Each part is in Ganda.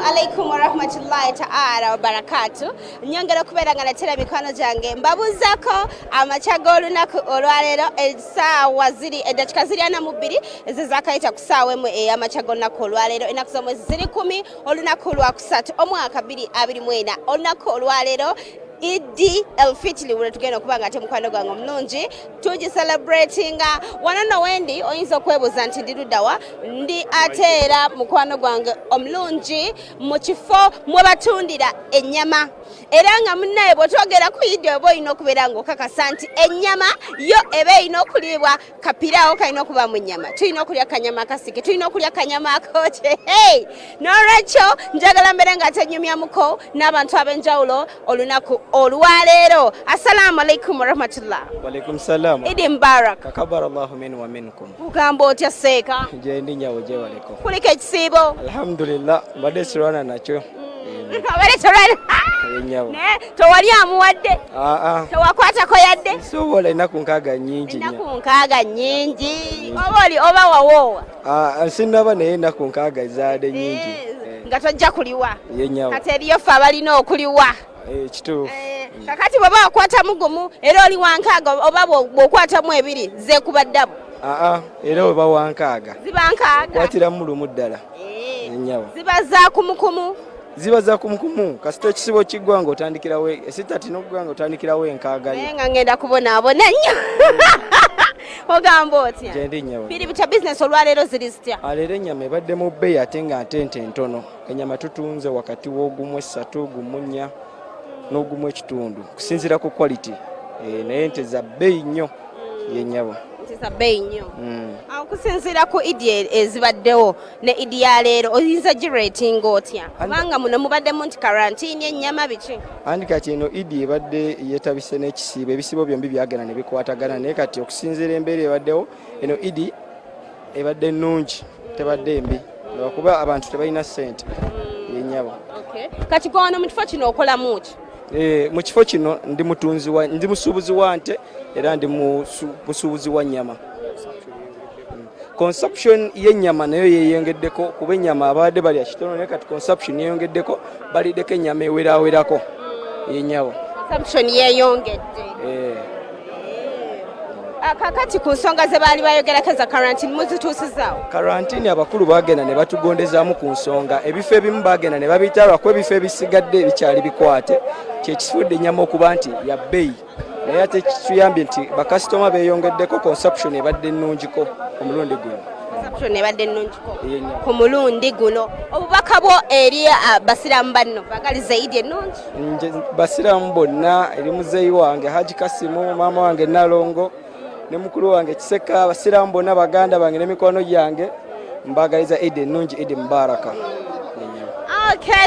alaikum wa rahmatullahi ta'ala wa barakatuh. Nyongera kubeera nga natera mikwano gyange mbabuuzako amakya g'olunaku olwaleero essaawa ziri eddakiika ziri 42 ezizakayita ku ssaawa emu ey'amakya g'olunaku olwaleero ennaku z'omwezi ziri 10 olunaku lwa 3 omwaka 2024 olunaku olwaleero Idi el-Fitri wule tugenda okuba nga ate mukwano gwange omulungi tugi celebratinga wano wendi oyinza okwebuuza nti ndi luddawa ndi ate era mukwano gwange omulungi mu kifo mwe batundira ennyama era nga munnaye bw'otwogera ku Idi oba olina okubeera ng'okakasa nti ennyama yo eba erina okuliibwa kapiraawo kalina okuba mu nnyama tulina okulya kanyama akasike tulina okulya kanyama akooke n'olwekyo njagala mbeere nga tenyumyamuko n'abantu ab'enjawulo olunaku olwaleero. Assalamu alaikum warahmatullah. Walaikum salam. Idi Mubarak. Takabarallahu min wa minkum. Ugamba otya seeka? Je ndi nyawo je waliko. Kuliko ekisiibo? Alhamdulillah mbadde sirwana nakyo. Abale torwana. Nyawo. Ne towali amuwadde? Tewakwatako yadde? Sobola ennaku nkaaga nnyingi nnyo. Ennaku nkaaga nnyingi. Oba wawoowa? Sinaba naye ennaku nkaaga ezaade nnyingi. Nga tojja kuliwa? Ye nyawo. Kati eriyo ffe abalina okuliwa. Kituufu. Kakati bw'oba wakwatamu gumu era oli wankaaga oba bw'okwatamu ebiri zeekuba ddabu. Era oba wankaaga. Ziba nkaaga. Kwatiramu lumu ddala. Nyawo. Ziba za kumukumu. Ziba za kumukumu kasita ekisibo kiggwa ng'otandikirawo esitati n'oggwa ng'otandikirawo enkaaga yo. Naye nga ngenda kubonaabona nnyo. Ogamba otya? Je ndi nyawo. Biri bita bizinesi olwaleero ziri zitya? Leero ennyama ebadde mu bbeeyi ate nga ntente ntono. Ennyama tutunze wakati w'ogumu 3, gumu 4 n'ogumu ekitundu kusinziira ku quality naye nte za bbeeyi nnyo yennyabo. Nte za bbeeyi nnyo. Okusinziira ku Idi ezibaddewo ne Idi ya leero oyinza giratinga otya? Kubanga muno mubaddemu nti karantini ennyama biki? Andi kati eno Idi ebadde yeetabise n'ekisiibo ebisibo byombi byagenda ne bikwatagana naye kati okusinziira embeera ebaddewo eno Idi ebadde nnungi tebadde mbi lwakuba abantu tebalina ssente yennyabo. Kati gwano mu kifo kino okolamu ki? Mu kifo kino ndi musuubuzi wa nte era ndi musuubuzi wa nnyama. Consumption y'ennyama nayo yeeyongeddeko kuba ennyama abadde balya kitono naye kati consumption yeeyongeddeko baliddeko ennyama ewerawerako yennyabo. Consumption yeeyongedde. Kakati ku nsonga ze baali bayogerako za karantini muzituusizaawo? Karantini abakulu baagenda ne batugondezaamu ku nsonga ebifo ebimu baagenda ne babitalwako ebifo ebisigadde bikyali bikwate kyekifudde ennyama okuba nti ya bbeeyi naye ate kituyambye nti bakasitoma beeyongeddeko consumption ebadde nnungiko omulundi guno. Consumption ebadde nnungiko ku mulundi guno. Obubaka bwo eri basiraamu banno bagaliza Idi ennungi? Nje basiraamu bonna eri muzeeyi wange Haji Kasimu maama wange Nalongo ne mukulu wange Kiseka abasiraamu bonna baganda bange n'emikwano gyange mbagaliza Idi ennungi Idi Mubaraka.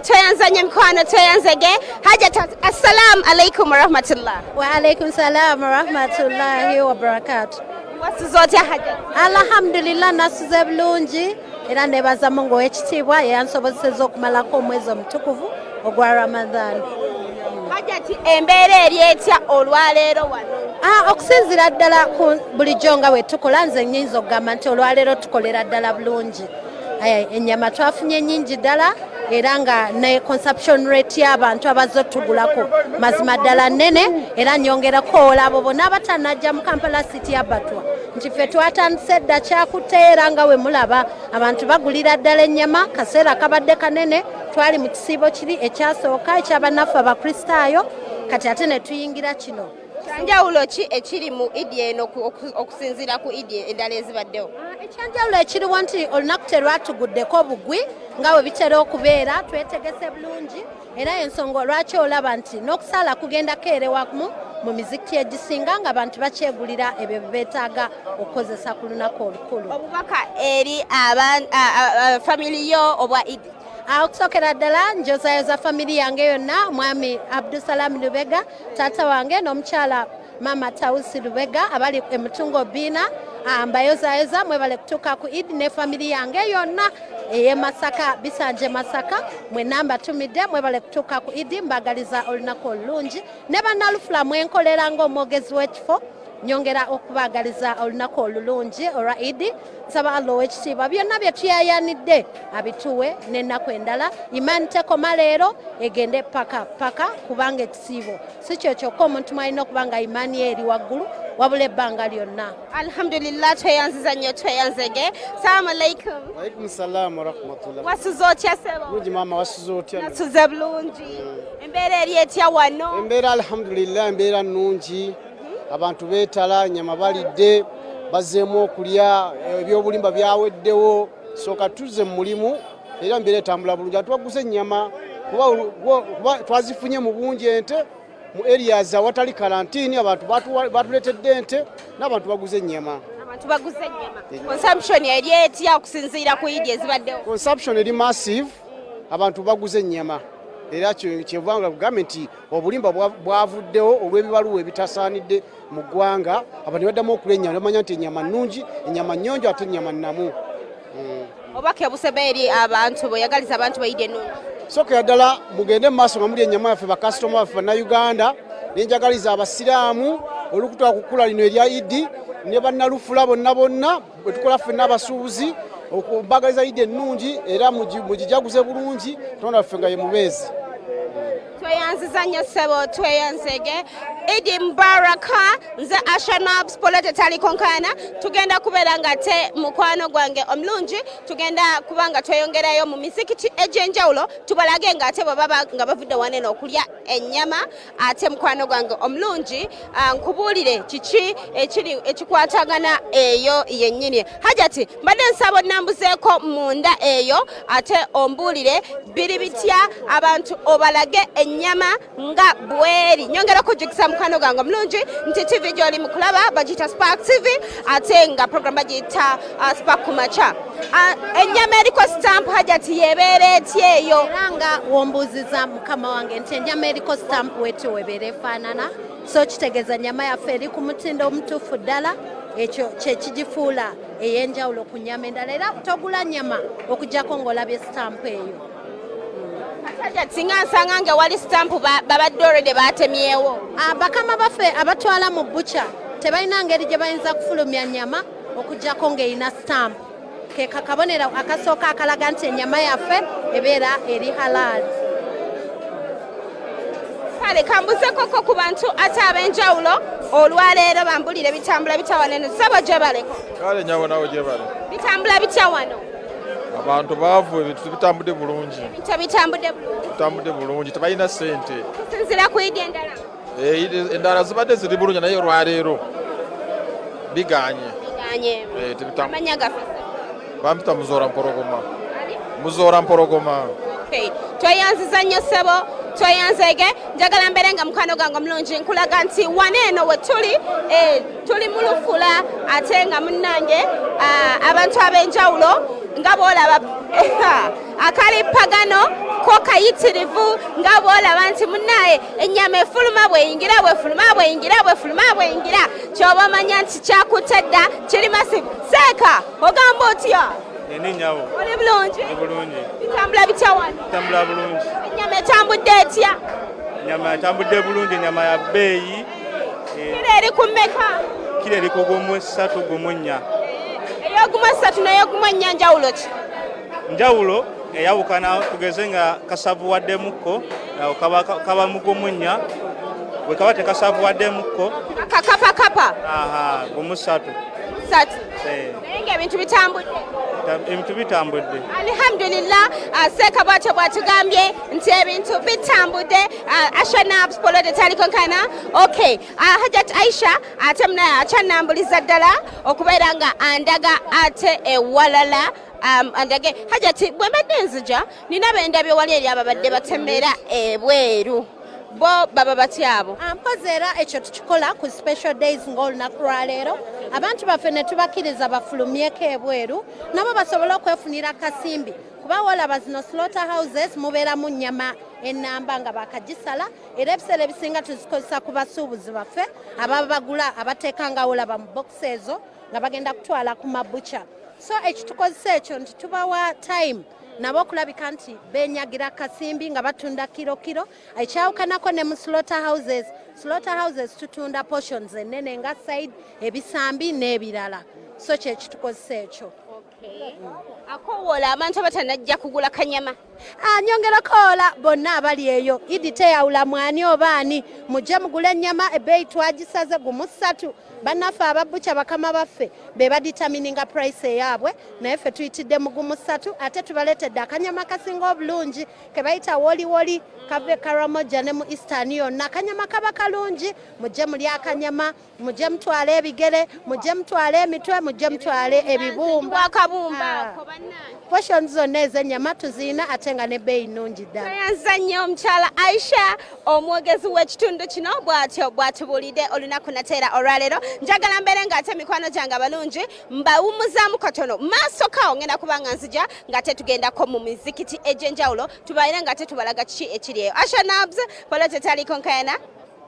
Tweyanzanye mikwano tweyanzege. Hajat, assalamu alaikum warahmatullah. Wa alaikum salam warahmatullahi wabarakatuh. Wasuze otya Hajat? Alhamdulillah nasuze bulungi era nebaza Mungu ow'ekitiibwa eyansobozesezza okumalako omwezi omutukuvu ogwa Ramadan. Hajat, embeera eri etya olwaleero wano? Okusinziira ddala ku bulijjo nga bwe tukola nze nnyinza okugamba nti olwaleero tukolera ddala bulungi. Ennyama twafunye nnyingi ddala era nga ne consumption rate y'abantu abazze tugulako mazima ddala nnene era nyongerako olabo bonna abatannajja mu Kampala City Abattoir nti ffe twatandise dda kyakutte era nga we mulaba abantu bagulira ddala ennyama kaseera kabadde kanene twali mu kisiibo kiri ekyasooka ekyabannaffe abakristaayo kati ate ne tuyingira kino. Ekyanjawulo ki ekiri mu Idi eno okusinziira ku Idi endala ezibaddewo? Ekyanjawulo ekiriwo nti olunaku terwatuguddeko bugwi nga bwe bitera okubeera twetegese bulungi era ensonga lwaki olaba nti n'okusaala kugendako erewamu mu mizikiti egisinga nga abantu bakyegulira ebyo beetaaga okukozesa ku lunaku olukulu. Obubaka eri family yo obwa Idi? Okusookera ddala njozayoza famiri yange yonna mwami Abdusalam Lubega taata wange n'omukyala mama Tausi Lubega abali emutungo Bina mbayozayoza mwebale kutuuka ku Idi ne famiri yange yonna eye Masaka Bisanje Masaka mwenna mbatumidde mwebale kutuuka ku Idi mbagaliza olunaku olulungi ne bannalufula mwenkolera ng'omwogezi w'ekifo nyongera okubaagaliza olunaku olulungi olwa Idi. Nsaba Allah ow'ekitiibwa byonna bye tuyayanidde abituwe n'ennaku endala. Imaani tekoma leero egende paka kubanga ekisiibo si kyo kyokka omuntu mwalina okuba nga imaani ye eri waggulu wabula ebbanga lyonna. Alhamdulillah, tweyanziza nnyo tweyanzege. Salamu alaikum. Waalaikum salaam wa rahmatullah. Wasuze otya sebo? Bulungi maama, wasuze otya? Nasuze bulungi. Embeera eri etya wano? Embeera alhamdulillah, embeera nnungi. Abantu beetala, nyama balidde, bazzeemu okulya, ebyobulimba byaweddewo. Sooka tuzze mu mulimu era embeera etambula bulungi. Twaguze ennyama kuba twazifunye mu bungi ente mu areas awatali karantini. Abantu batuleetedde ente n'abantu baguze ennyama. Abantu baguze ennyama. Consumption eri etya okusinziira ku Idi ezibaddewo? Consumption eri massive, abantu baguze ennyama. Era kyevanga kugamba nti obulimba bwavuddewo olw'ebibaluwa ebitasaanidde mu ggwanga. Abantu baddamu okulya ennyama, bamanya nti ennyama nnungi, ennyama nnyonjo ate ennyama nnamu. Obake busebe eri abantu boyagaliza abantu bayide ennungi. Sooka ddala mugende mu maaso nga muli ennyama yaffe bakasitoma baffe bannayuganda, nenjagaliza abasiraamu olukutwa kukula lino erya Idi ne bannalufula bonna bwe tukola ffenna abasuubuzi okumbagaliza Idi ennungi era mugijaguze bulungi. Katonda waffe nga ye mubeezi. Tweyanziza nnyo ssebo, tweyanzege. Idi Mubaraka. Nze Asha Nabs Polete Tali Konkana. Tugenda kubeera nga te mukwano gwange omulungi. Tugenda kuba nga tweyongerayo mu misikiti egy'enjawulo tubalage nga ate bwe baba nga bavudde wano eno okulya ennyama. Ate mukwano gwange omulungi nkubuulire kiki ekikwatagana eyo yennyini. Hajati mbadde nsaba onnambuzeeko munda eyo ate ombuulire biri bitya abantu obalage ennyama nga bweri. Nyongera kujjukisa mukwano gwange omulungi nti TV gy'oli mu kulaba bagiyita Spark TV ate nga program bagiyita Spark Kumacha. Ennyama eriko stamp Hajati yebeera etya eyo? Era nga wombuuziza mukama wange nti ennyama eriko stamp wetyo webeera efaanana. So kitegeeza nnyama yaffe eri ku mutindo omutuufu ddala. Ekyo kyekigifuula ey'enjawulo ku nnyama endala. Era togula nnyama okuggyako ng'olabye stamp eyo. Singa nsanga nga wali stamp babadde already batemyewo. Bakama baffe abatwala mu bucha tebalina ngeri gye bayinza kufulumya nnyama okuggyako ng'erina stamp. Ke kakabonero akasooka akalaga nti ennyama yaffe ebeera eri halal. Kale kambuze koko ku bantu ate ab'enjawulo olwaleero bambulire bitambula bitya wano eno. Sabo gye baleko. Kale nyawo nawo gye bale. Bitambula bitya wano? Abantu baavu ebintu bitambudde bulungi. Bitambudde bulungi tebalina ssente. Kusinziira ku Idi endala? Endala zibadde ziri bulungi naye olwaleero biganye. Amanya gaffe bampita Muzoora Mpologoma. Muzoora Mpologoma. Tweyanziza nnyo ssebo, tweyanzege. Njagala mbeere nga mukwano gwange omulungi nkulaga nti wano eno we tuli mu lufula ate nga munnange abantu ab'enjawulo nga bw'olaba akalipagano ko kayitirivu nga bw'olaba nti munnaye ennyama efuluma bweyingira kyoba omanya nti kyakutte dda kiri masivu. Seeka ogamba otya? Ni nyawo. Oli bulungi? Bulungi. Bitambula bitya wano? Bitambula bulungi. Ennyama etambudde etya? Ennyama etambudde bulungi, ennyama ya bbeeyi. Kiro eri ku mmeka? Kiro eri ku gumu 3 gumu 4. Ey'ogumu 3 n'ey'ogumu 4 njawulo ki? Njawulo eyawukana tugeze nga kasavuwaddemukko kaba mu gumu 4 bwe kaba tekasavuwaddemukko kapa gumu 3. Naye ng'ebintu bitambudde? Ebintu bitambudde. Alhamdulillah. Seeka bw'atugambye nti ebintu bitambudde. Asha Nabs Polete Tali Konkana. Okay. Hajat Aisha ate munaye akyannambuliza ddala okubeera nga andaga ate ewalala. Andage Hajati bwe mbadde nzija nina bendabye wali eri ababadde batemera ebweru. Bo baba batyabo. Mpozi era ekyo tukikola ku special days ng'olunaku lwaleero. Abantu baffe ne tubakkiriza bafulumyeko ebweru nabo basobole okwefunira kasimbi. Kuba walaba zino slaughter houses mubeeramu nnyama ennamba nga bakagisala era ebiseera ebisinga tuzikozesa ku basuubuzi baffe ababa bagula abateeka nga olaba mu box ezo nga bagenda kutwala ku mabucha. So ekitukozesa ekyo nti tubawa time nabo okulabika nti benyagira kasimbi nga batunda kiro ekyawukanako ne mu slaughter houses tutunda portions ennene nga side ebisambi n'ebirala so kyekitukozesa ekyo. Akowoola abantu abatanajja kugula kanyama. Nyongera koola bonna abali eyo idi teyawula mwani obaani mujje mugule ennyama ebbeeyi twagisaze gumu 3 bannaffe ababbuca bakama baffe be baditamininga price eyaabwe naye ffe tuyitidde mu gumu 3 ate tubaleetedde akanyama kasinga obulungi ke bayita woliwoli kave karamoja ne mu eastern yonna akanyama kaba kalungi mujje muli akanyama mujje mutwale ebigere mujje mutwale emitwe mujje mutwale ebibumba portions zonna ez'ennyama tuziina ate nga n'ebbeeyi nnungi ddala. Tweyanza nnyo omukyala Aisha omwogezi w'ekitundu kino bw'atubulidde olunaku nateera olwaleero njagala mbeere ng'ate mikwano gyange abalungi mbawummuzaamu katono maasoka ngenda kubanga nzija ng'ate tugendako mu mizikiti egy'enjawulo tubaire ng'ate tubalaga kiki ekiri eyo. Asha Nabs, Polo Tetali Konkayana.